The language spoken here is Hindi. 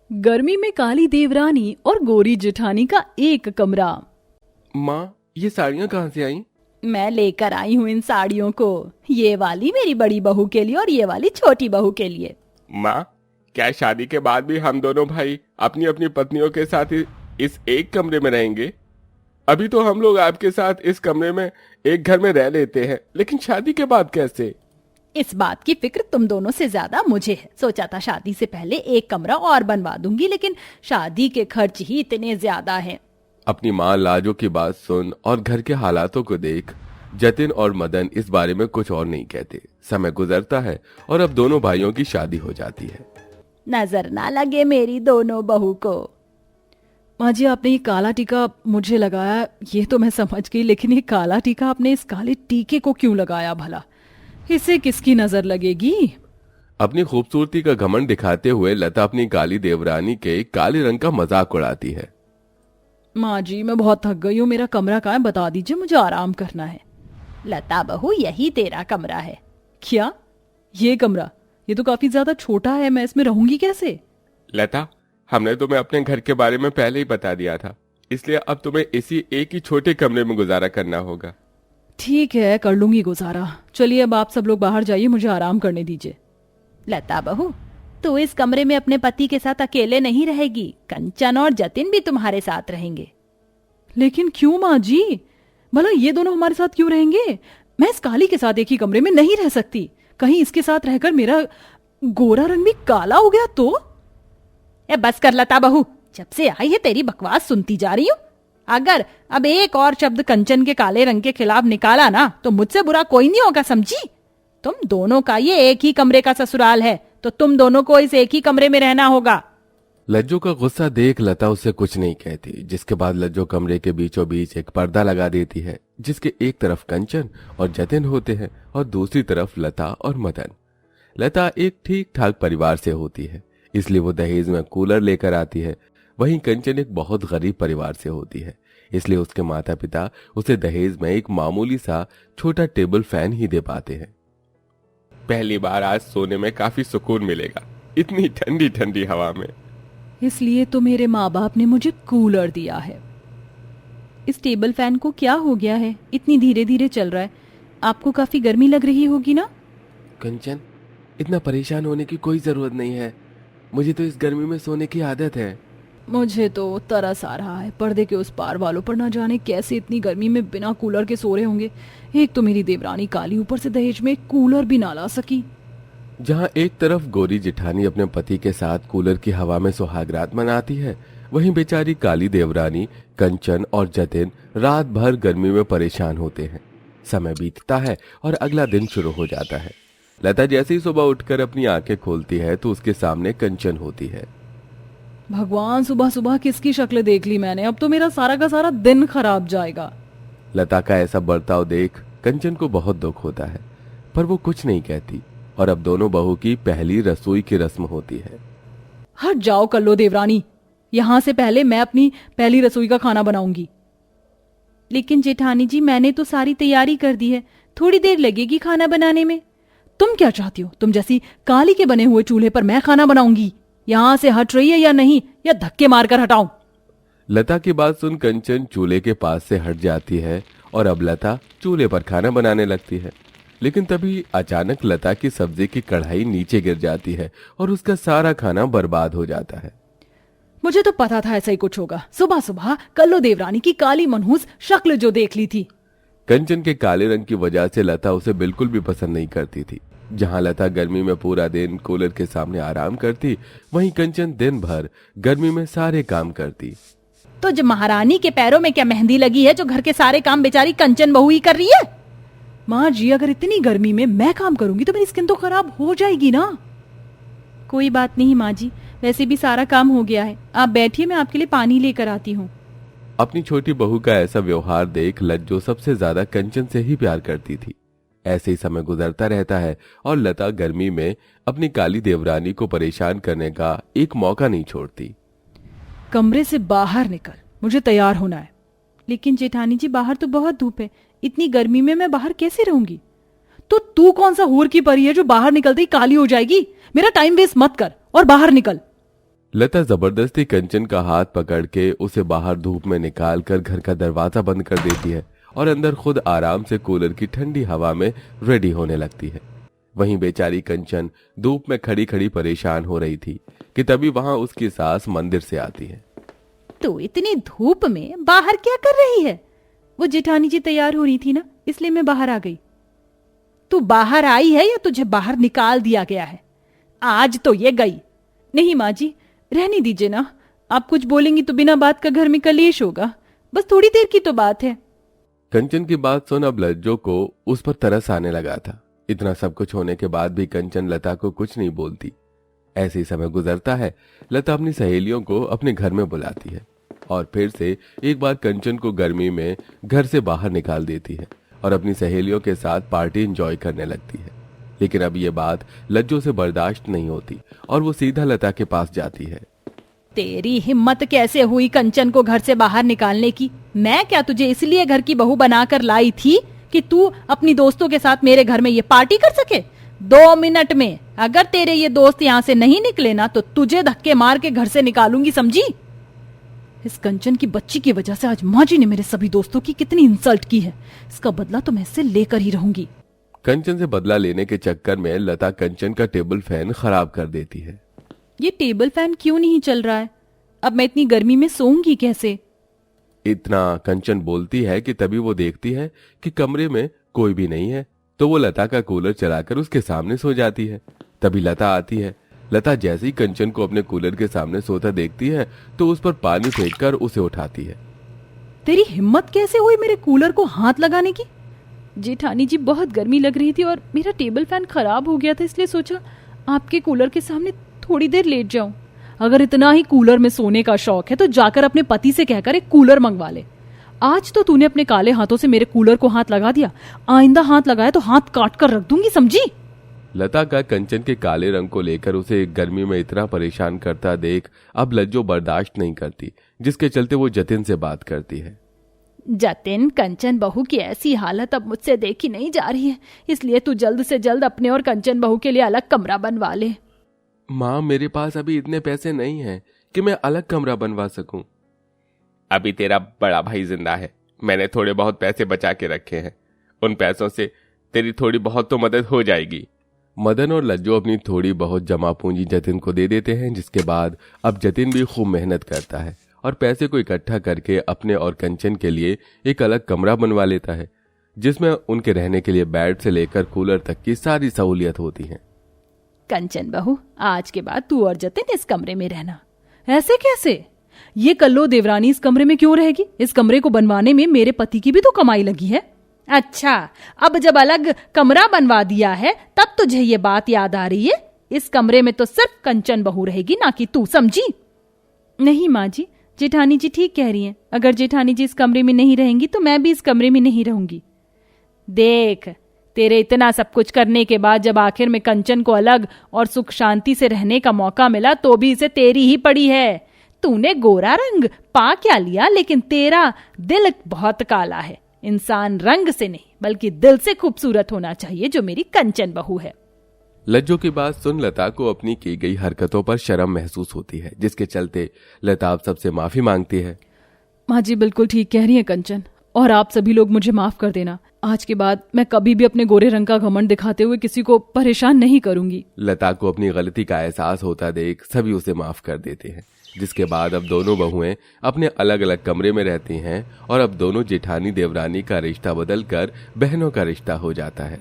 गर्मी में काली देवरानी और गोरी जेठानी का एक कमरा। माँ, ये साड़ियाँ कहाँ से आई? मैं लेकर आई हूँ इन साड़ियों को। ये वाली मेरी बड़ी बहू के लिए और ये वाली छोटी बहू के लिए। माँ, क्या शादी के बाद भी हम दोनों भाई अपनी अपनी पत्नियों के साथ इस एक कमरे में रहेंगे? अभी तो हम लोग आपके साथ इस कमरे में एक घर में रह लेते हैं, लेकिन शादी के बाद कैसे? इस बात की फिक्र तुम दोनों से ज्यादा मुझे है। सोचा था शादी से पहले एक कमरा और बनवा दूंगी, लेकिन शादी के खर्च ही इतने ज्यादा हैं। अपनी माँ लाजो की बात सुन और घर के हालातों को देख जतिन और मदन इस बारे में कुछ और नहीं कहते। समय गुजरता है और अब दोनों भाइयों की शादी हो जाती है। नजर ना लगे मेरी दोनों बहू को। माँ जी, आपने ये काला टीका मुझे लगाया ये तो मैं समझ गई, लेकिन ये काला टीका आपने इस काले टीके को क्यों लगाया भला? इससे किसकी नजर लगेगी? अपनी खूबसूरती का घमंड दिखाते हुए लता अपनी काली देवरानी के काले रंग का मजाक उड़ाती है। माँ जी, मैं बहुत थक गई हूँ। मेरा कमरा कहाँ है? बता दीजिए, मुझे आराम करना है। लता बहू, यही तेरा कमरा है। क्या? ये कमरा? ये तो काफी ज्यादा छोटा है, मैं इसमें रहूंगी कैसे? लता, हमने तुम्हें अपने घर के बारे में पहले ही बता दिया था, इसलिए अब तुम्हें इसी एक ही छोटे कमरे में गुजारा करना होगा। ठीक है, कर लूंगी गुजारा। चलिए अब आप सब लोग बाहर जाइए, मुझे आराम करने दीजिए। लता बहू, तू इस कमरे में अपने पति के साथ अकेले नहीं रहेगी। कंचन और जतिन भी तुम्हारे साथ रहेंगे। लेकिन क्यों माँ जी? भला ये दोनों हमारे साथ क्यों रहेंगे? मैं इस काली के साथ एक ही कमरे में नहीं रह सकती। कहीं इसके साथ रहकर मेरा गोरा रंग भी काला हो गया तो? बस कर लता बहू, जब से आई है तेरी बकवास सुनती जा रही हूँ। अगर अब एक और शब्द कंचन के काले रंग के खिलाफ निकाला ना तो मुझसे बुरा कोई नहीं होगा, समझी? तुम दोनों का ये एक ही कमरे का ससुराल है, तो तुम दोनों को इस एक ही कमरे में रहना होगा। लज्जो का गुस्सा देख लता उससे कुछ नहीं कहती, जिसके बाद लज्जो कमरे के बीचों बीच एक पर्दा लगा देती है, जिसके एक तरफ कंचन और जतिन होते हैं और दूसरी तरफ लता और मदन। लता एक ठीक ठाक परिवार से होती है, इसलिए वो दहेज में कूलर लेकर आती है। वहीं कंचन एक बहुत गरीब परिवार से होती है, इसलिए उसके माता पिता उसे दहेज में एक मामूली सा छोटा टेबल फैन ही दे पाते हैं। पहली बार आज सोने में काफी सुकून मिलेगा, इतनी ठंडी ठंडी हवा में। इसलिए तो मेरे माँ बाप ने मुझे कूलर दिया है। इस टेबल फैन को क्या हो गया है? इतनी धीरे धीरे चल रहा है। आपको काफी गर्मी लग रही होगी ना? कंचन, इतना परेशान होने की कोई जरूरत नहीं है। मुझे तो इस गर्मी में सोने की आदत है। मुझे तो तरस आ रहा है। पर्दे के उस पार वालों पर ना जाने कैसे इतनी गर्मी में बिना कूलर के सो रहे होंगे। एक तो मेरी देवरानी काली, ऊपर से दहेज में कूलर भी ना ला सकी। जहां एक तरफ गोरी जेठानी अपने पति के साथ कूलर की हवा में सुहागरात मनाती है, वहीं बेचारी काली देवरानी, कंचन और जतिन रात भर गर्मी में परेशान होते हैं। समय बीतता है और अगला दिन शुरू हो जाता है। लता जैसे ही सुबह उठकर अपनी आंखें खोलती है तो उसके सामने कंचन होती है। भगवान, सुबह सुबह किसकी शक्ल देख ली मैंने? अब तो मेरा सारा का सारा दिन खराब जाएगा। लता का ऐसा बर्ताव देख कंचन को बहुत दुख होता है, पर वो कुछ नहीं कहती। और अब दोनों बहू की पहली रसोई की रस्म होती है। हट जाओ कल्लो देवरानी, यहाँ से पहले मैं अपनी पहली रसोई का खाना बनाऊंगी। लेकिन जेठानी जी, मैंने तो सारी तैयारी कर दी है, थोड़ी देर लगेगी खाना बनाने में। तुम क्या चाहती हो? तुम जैसी काली के बने हुए चूल्हे पर मैं खाना बनाऊंगी? यहाँ से हट रही है या नहीं, या धक्के मारकर हटाऊं? लता की बात सुन कंचन चूल्हे के पास से हट जाती है और अब लता चूल्हे पर खाना बनाने लगती है। लेकिन तभी अचानक लता की सब्जी की कढ़ाई नीचे गिर जाती है और उसका सारा खाना बर्बाद हो जाता है। मुझे तो पता था ऐसा ही कुछ होगा। सुबह सुबह कल्लो देवरानी की काली मनहूस शक्ल जो देख ली थी। कंचन के काले रंग की वजह से लता उसे बिल्कुल भी पसंद नहीं करती थी। जहां लता गर्मी में पूरा दिन कूलर के सामने आराम करती, वहीं कंचन दिन भर गर्मी में सारे काम करती। तो जो महारानी के पैरों में क्या मेहंदी लगी है जो घर के सारे काम बेचारी कंचन बहू ही कर रही है? माँ जी, अगर इतनी गर्मी में मैं काम करूंगी तो मेरी स्किन तो खराब हो जाएगी ना। कोई बात नहीं माँ जी, वैसे भी सारा काम हो गया है। आप बैठिए, मैं आपके लिए पानी लेकर आती हूँ। अपनी छोटी बहू का ऐसा व्यवहार देख लज्जो सबसे ज्यादा कंचन से ही प्यार करती थी। ऐसे ही समय गुजरता रहता है और लता गर्मी में अपनी काली देवरानी को परेशान करने का एक मौका नहीं छोड़ती। कमरे से बाहर निकल, मुझे तैयार होना है। लेकिन जेठानी जी, बाहर तो बहुत धूप है, इतनी गर्मी में मैं बाहर कैसे रहूंगी? तो तू कौन सा हूर की परी है जो बाहर निकलते ही काली हो जाएगी? मेरा टाइम वेस्ट मत कर और बाहर निकल। लता जबरदस्ती कंचन का हाथ पकड़ के उसे बाहर धूप में निकाल कर घर का दरवाजा बंद कर देती है और अंदर खुद आराम से कूलर की ठंडी हवा में रेडी होने लगती है। वहीं बेचारी कंचन धूप में खड़ी खड़ी परेशान हो रही थी कि तभी वहां उसकी सास मंदिर से आती है। तो इतनी धूप में बाहर क्या कर रही है? वो जेठानी जी तैयार हो रही थी ना, इसलिए मैं बाहर आ गई। तू बाहर आई है या तुझे बाहर निकाल दिया गया है? आज तो ये गई। नहीं माँ जी, रहने दीजिए ना। आप कुछ बोलेंगी तो बिना बात का घर में कलेश होगा। बस थोड़ी देर की तो बात है। कंचन की बात सुन अब लज्जो को उस पर तरस आने लगा था। इतना सब कुछ होने के बाद भी कंचन लता को कुछ नहीं बोलती। ऐसे ही समय गुजरता है। लता अपनी सहेलियों को अपने घर में बुलाती है और फिर से एक बार कंचन को गर्मी में घर से बाहर निकाल देती है और अपनी सहेलियों के साथ पार्टी एंजॉय करने लगती है। लेकिन अब ये बात लज्जो से बर्दाश्त नहीं होती और वो सीधा लता के पास जाती है। तेरी हिम्मत कैसे हुई कंचन को घर से बाहर निकालने की? मैं क्या तुझे इसलिए घर की बहू बनाकर लाई थी कि तू अपनी दोस्तों के साथ मेरे घर में ये पार्टी कर सके? 2 मिनट में अगर तेरे ये दोस्त यहाँ से नहीं निकले ना तो तुझे धक्के मार के घर से निकालूंगी, समझी? इस कंचन की बच्ची की वजह से आज माँ जी ने मेरे सभी दोस्तों की कितनी इंसल्ट की है। इसका बदला तो मैं इससे लेकर ही रहूंगी। कंचन से बदला लेने के चक्कर में लता कंचन का टेबल फैन खराब कर देती है। ये टेबल फैन क्यों नहीं चल रहा है? अब मैं इतनी गर्मी में सोऊंगी कैसे? इतना कंचन बोलती है कि तभी वो देखती है कि कमरे में कोई भी नहीं है, तो वो लता का कूलर चलाकर उसके सामने सो जाती है। तभी लता आती है। लता जैसे ही कंचन को अपने कूलर के सामने सोता देखती है तो उस पर पानी फेंककर उसे उठाती है। तेरी हिम्मत कैसे हुई मेरे कूलर को हाथ लगाने की? जेठानी जी, बहुत गर्मी लग रही थी और मेरा टेबल फैन खराब हो गया था, इसलिए सोचा आपके कूलर के सामने थोड़ी देर लेट जाऊं। अगर इतना ही कूलर में सोने का शौक है तो जाकर अपने पति से कहकर एक कूलर मंगवा ले। आज तो तूने अपने काले हाथों से मेरे कूलर को हाथ लगा दिया। आइंदा हाथ लगाया तो हाथ काट कर रख दूंगी, समझी? लता का कंचन के काले रंग को लेकर उसे गर्मी में इतना परेशान करता देख अब लज्जो बर्दाश्त नहीं करती, जिसके चलते वो जतिन से बात करती है। जतिन, कंचन बहू की ऐसी हालत अब मुझसे देखी नहीं जा रही है, इसलिए तू जल्द से जल्द अपने और कंचन बहू के लिए अलग कमरा बनवा ले। माँ, मेरे पास अभी इतने पैसे नहीं हैं कि मैं अलग कमरा बनवा सकूं। अभी तेरा बड़ा भाई जिंदा है, मैंने थोड़े बहुत पैसे बचा के रखे हैं, उन पैसों से तेरी थोड़ी बहुत तो मदद हो जाएगी। मदन और लज्जो अपनी थोड़ी बहुत जमा पूंजी जतिन को दे देते हैं, जिसके बाद अब जतिन भी खूब मेहनत करता है और पैसे को इकट्ठा करके अपने और कंचन के लिए एक अलग कमरा बनवा लेता है, जिसमें उनके रहने के लिए बेड से लेकर कूलर तक की सारी सहूलियत होती है। कंचन बहू, आज के बाद तू और जतिन इस कमरे में रहना। ऐसे कैसे? ये कल्लो देवरानी इस कमरे में क्यों रहेगी? इस कमरे को बनवाने में मेरे पति की भी तो कमाई लगी है। अच्छा, अब जब अलग कमरा बनवा दिया है तब तुझे ये बात याद आ रही है? इस कमरे में तो सिर्फ कंचन बहू रहेगी, ना कि तू, समझी? नहीं माँ जी, जेठानी जी ठीक कह रही हैं। अगर जेठानी जी इस कमरे में नहीं रहेंगी तो मैं भी इस कमरे में नहीं रहूंगी। देख, तेरे इतना सब कुछ करने के बाद जब आखिर में कंचन को अलग और सुख शांति से रहने का मौका मिला तो भी इसे तेरी ही पड़ी है। तूने गोरा रंग पा क्या लिया, लेकिन तेरा दिल बहुत काला है। इंसान रंग से नहीं बल्कि दिल से खूबसूरत होना चाहिए, जो मेरी कंचन बहू है। लज्जो की बात सुन लता को अपनी की गई हरकतों पर शर्म महसूस होती है, जिसके चलते लता आप सबसे माफी मांगती है। माँ जी बिल्कुल ठीक कह रही है कंचन, और आप सभी लोग मुझे माफ कर देना। आज के बाद मैं कभी भी अपने गोरे रंग का घमंड दिखाते हुए किसी को परेशान नहीं करूंगी। लता को अपनी गलती का एहसास होता देख सभी उसे माफ कर देते हैं, जिसके बाद अब दोनों बहुएं अपने अलग अलग कमरे में रहती हैं और अब दोनों जेठानी देवरानी का रिश्ता बदलकर बहनों का रिश्ता हो जाता है।